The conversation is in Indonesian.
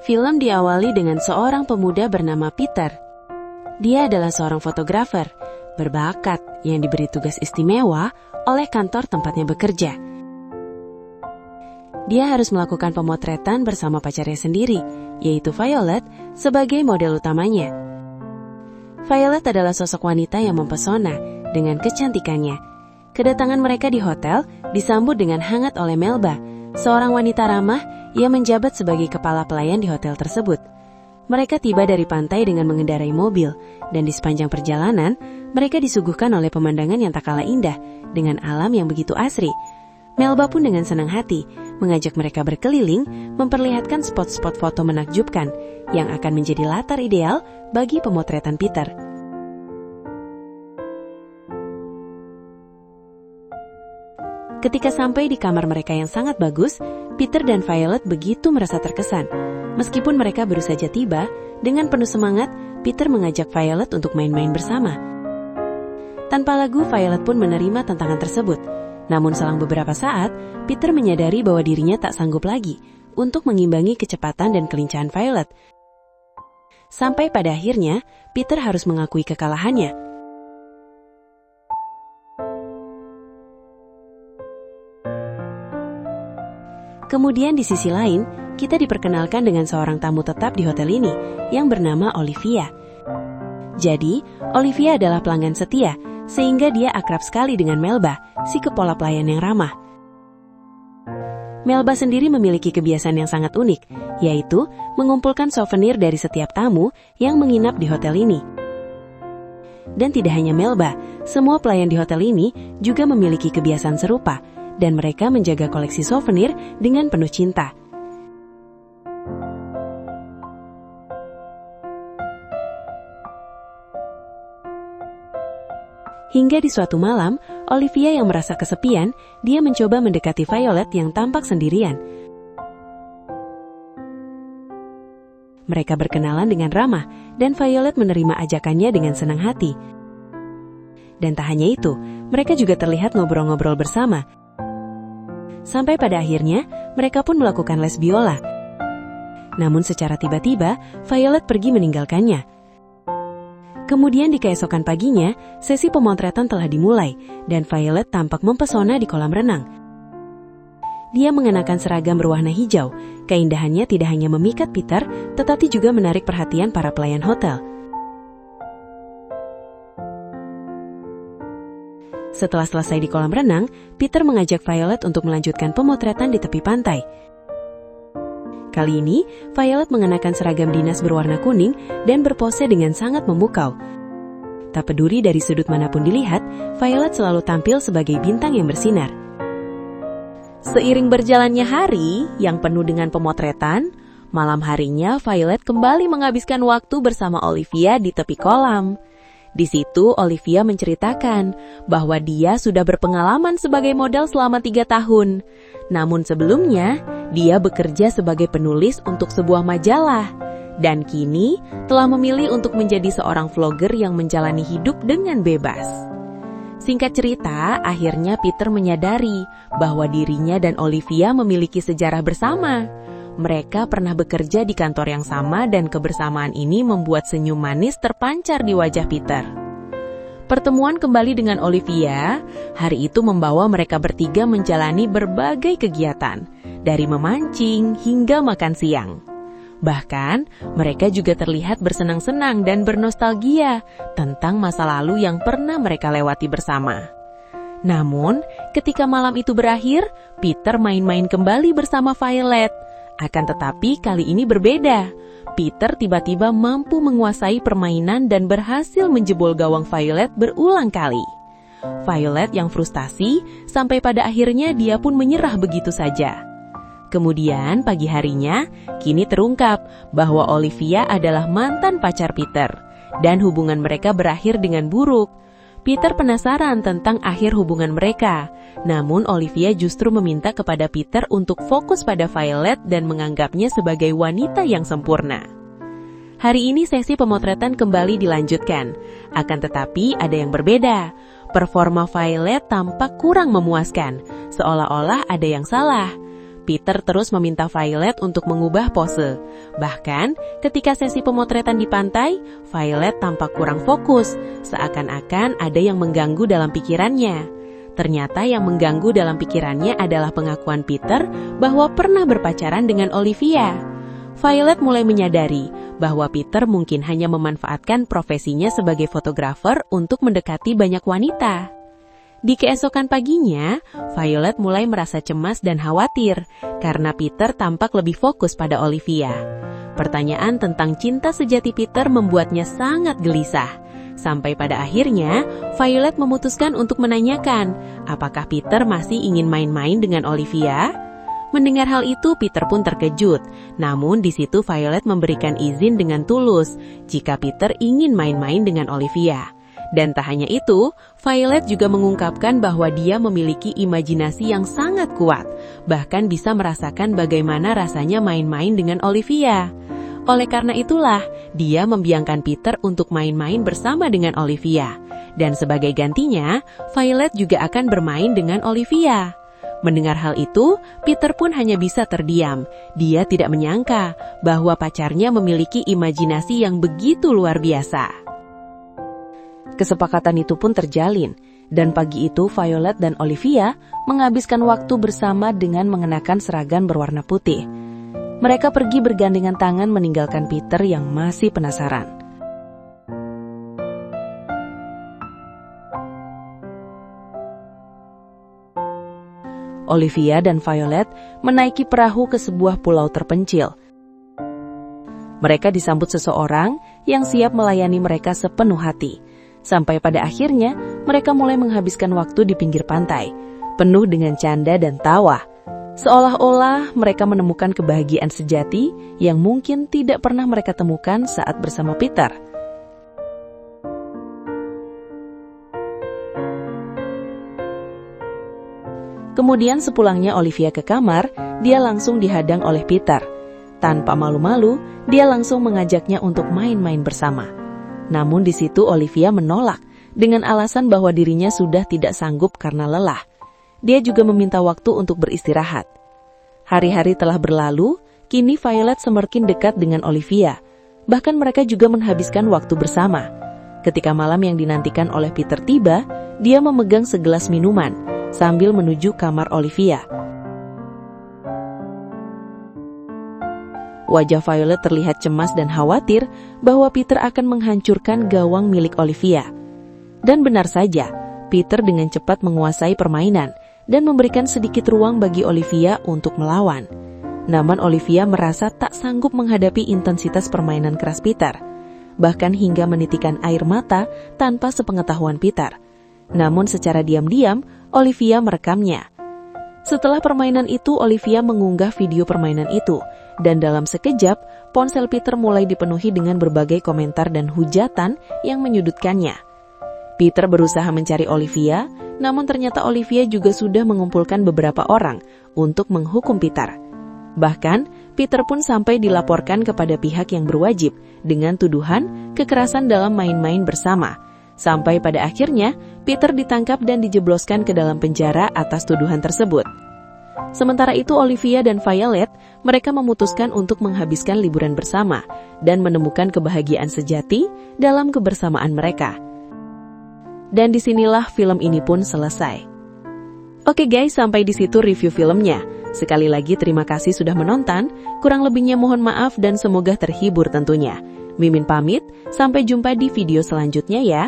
Film diawali dengan seorang pemuda bernama Peter. Dia adalah seorang fotografer, berbakat yang diberi tugas istimewa oleh kantor tempatnya bekerja. Dia harus melakukan pemotretan bersama pacarnya sendiri, yaitu Violet, sebagai model utamanya. Violet adalah sosok wanita yang mempesona dengan kecantikannya. Kedatangan mereka di hotel disambut dengan hangat oleh Melba, seorang wanita ramah yang menjabat sebagai kepala pelayan di hotel tersebut. Mereka tiba dari pantai dengan mengendarai mobil, dan di sepanjang perjalanan, mereka disuguhkan oleh pemandangan yang tak kalah indah, dengan alam yang begitu asri. Melba pun dengan senang hati, mengajak mereka berkeliling, memperlihatkan spot-spot foto menakjubkan, yang akan menjadi latar ideal bagi pemotretan Peter. Ketika sampai di kamar mereka yang sangat bagus, Peter dan Violet begitu merasa terkesan. Meskipun mereka baru saja tiba, dengan penuh semangat, Peter mengajak Violet untuk main-main bersama. Tanpa lagu, Violet pun menerima tantangan tersebut. Namun selang beberapa saat, Peter menyadari bahwa dirinya tak sanggup lagi untuk mengimbangi kecepatan dan kelincahan Violet. Sampai pada akhirnya, Peter harus mengakui kekalahannya. Kemudian di sisi lain, kita diperkenalkan dengan seorang tamu tetap di hotel ini yang bernama Olivia. Jadi, Olivia adalah pelanggan setia, sehingga dia akrab sekali dengan Melba, si kepala pelayan yang ramah. Melba sendiri memiliki kebiasaan yang sangat unik, yaitu mengumpulkan souvenir dari setiap tamu yang menginap di hotel ini. Dan tidak hanya Melba, semua pelayan di hotel ini juga memiliki kebiasaan serupa, dan mereka menjaga koleksi souvenir dengan penuh cinta. Hingga di suatu malam, Olivia yang merasa kesepian, dia mencoba mendekati Violet yang tampak sendirian. Mereka berkenalan dengan ramah, dan Violet menerima ajakannya dengan senang hati. Dan tak hanya itu, mereka juga terlihat ngobrol-ngobrol bersama. Sampai pada akhirnya, mereka pun melakukan les biola. Namun secara tiba-tiba, Violet pergi meninggalkannya. Kemudian di keesokan paginya, sesi pemotretan telah dimulai, dan Violet tampak mempesona di kolam renang. Dia mengenakan seragam berwarna hijau. Keindahannya tidak hanya memikat Peter, tetapi juga menarik perhatian para pelayan hotel. Setelah selesai di kolam renang, Peter mengajak Violet untuk melanjutkan pemotretan di tepi pantai. Kali ini, Violet mengenakan seragam dinas berwarna kuning dan berpose dengan sangat memukau. Tak peduli dari sudut manapun dilihat, Violet selalu tampil sebagai bintang yang bersinar. Seiring berjalannya hari yang penuh dengan pemotretan, malam harinya Violet kembali menghabiskan waktu bersama Olivia di tepi kolam. Di situ Olivia menceritakan bahwa dia sudah berpengalaman sebagai model selama 3 tahun. Namun sebelumnya, dia bekerja sebagai penulis untuk sebuah majalah. Dan kini telah memilih untuk menjadi seorang vlogger yang menjalani hidup dengan bebas. Singkat cerita, akhirnya Peter menyadari bahwa dirinya dan Olivia memiliki sejarah bersama. Mereka pernah bekerja di kantor yang sama dan kebersamaan ini membuat senyum manis terpancar di wajah Peter. Pertemuan kembali dengan Olivia, hari itu membawa mereka bertiga menjalani berbagai kegiatan, dari memancing hingga makan siang. Bahkan, mereka juga terlihat bersenang-senang dan bernostalgia tentang masa lalu yang pernah mereka lewati bersama. Namun, ketika malam itu berakhir, Peter main-main kembali bersama Violet. Akan tetapi kali ini berbeda. Peter tiba-tiba mampu menguasai permainan dan berhasil menjebol gawang Violet berulang kali. Violet yang frustasi sampai pada akhirnya dia pun menyerah begitu saja. Kemudian pagi harinya, kini terungkap bahwa Olivia adalah mantan pacar Peter dan hubungan mereka berakhir dengan buruk. Peter penasaran tentang akhir hubungan mereka. Namun Olivia justru meminta kepada Peter untuk fokus pada Violet dan menganggapnya sebagai wanita yang sempurna. Hari ini sesi pemotretan kembali dilanjutkan. Akan tetapi ada yang berbeda. Performa Violet tampak kurang memuaskan, seolah-olah ada yang salah. Peter terus meminta Violet untuk mengubah pose. Bahkan, ketika sesi pemotretan di pantai, Violet tampak kurang fokus, seakan-akan ada yang mengganggu dalam pikirannya. Ternyata yang mengganggu dalam pikirannya adalah pengakuan Peter bahwa pernah berpacaran dengan Olivia. Violet mulai menyadari bahwa Peter mungkin hanya memanfaatkan profesinya sebagai fotografer untuk mendekati banyak wanita. Di keesokan paginya, Violet mulai merasa cemas dan khawatir karena Peter tampak lebih fokus pada Olivia. Pertanyaan tentang cinta sejati Peter membuatnya sangat gelisah. Sampai pada akhirnya, Violet memutuskan untuk menanyakan apakah Peter masih ingin main-main dengan Olivia. Mendengar hal itu, Peter pun terkejut. Namun di situ Violet memberikan izin dengan tulus jika Peter ingin main-main dengan Olivia. Dan tak hanya itu, Violet juga mengungkapkan bahwa dia memiliki imajinasi yang sangat kuat, bahkan bisa merasakan bagaimana rasanya main-main dengan Olivia. Oleh karena itulah, dia membiarkan Peter untuk main-main bersama dengan Olivia. Dan sebagai gantinya, Violet juga akan bermain dengan Olivia. Mendengar hal itu, Peter pun hanya bisa terdiam. Dia tidak menyangka bahwa pacarnya memiliki imajinasi yang begitu luar biasa. Kesepakatan itu pun terjalin, dan pagi itu Violet dan Olivia menghabiskan waktu bersama dengan mengenakan seragam berwarna putih. Mereka pergi bergandengan tangan meninggalkan Peter yang masih penasaran. Olivia dan Violet menaiki perahu ke sebuah pulau terpencil. Mereka disambut seseorang yang siap melayani mereka sepenuh hati. Sampai pada akhirnya, mereka mulai menghabiskan waktu di pinggir pantai, penuh dengan canda dan tawa. Seolah-olah mereka menemukan kebahagiaan sejati yang mungkin tidak pernah mereka temukan saat bersama Peter. Kemudian sepulangnya Olivia ke kamar, dia langsung dihadang oleh Peter. Tanpa malu-malu, dia langsung mengajaknya untuk main-main bersama. Namun di situ Olivia menolak dengan alasan bahwa dirinya sudah tidak sanggup karena lelah. Dia juga meminta waktu untuk beristirahat. Hari-hari telah berlalu, kini Violet semakin dekat dengan Olivia. Bahkan mereka juga menghabiskan waktu bersama. Ketika malam yang dinantikan oleh Peter tiba, dia memegang segelas minuman sambil menuju kamar Olivia. Wajah Violet terlihat cemas dan khawatir bahwa Peter akan menghancurkan gawang milik Olivia. Dan benar saja, Peter dengan cepat menguasai permainan dan memberikan sedikit ruang bagi Olivia untuk melawan. Namun Olivia merasa tak sanggup menghadapi intensitas permainan keras Peter, bahkan hingga menitikan air mata tanpa sepengetahuan Peter. Namun secara diam-diam, Olivia merekamnya. Setelah permainan itu, Olivia mengunggah video permainan itu, dan dalam sekejap, ponsel Peter mulai dipenuhi dengan berbagai komentar dan hujatan yang menyudutkannya. Peter berusaha mencari Olivia, namun ternyata Olivia juga sudah mengumpulkan beberapa orang untuk menghukum Peter. Bahkan, Peter pun sampai dilaporkan kepada pihak yang berwajib dengan tuduhan kekerasan dalam main-main bersama. Sampai pada akhirnya, Peter ditangkap dan dijebloskan ke dalam penjara atas tuduhan tersebut. Sementara itu Olivia dan Violet, mereka memutuskan untuk menghabiskan liburan bersama dan menemukan kebahagiaan sejati dalam kebersamaan mereka. Dan disinilah film ini pun selesai. Oke guys, sampai di situ review filmnya. Sekali lagi terima kasih sudah menonton, kurang lebihnya mohon maaf dan semoga terhibur tentunya. Mimin pamit, sampai jumpa di video selanjutnya ya.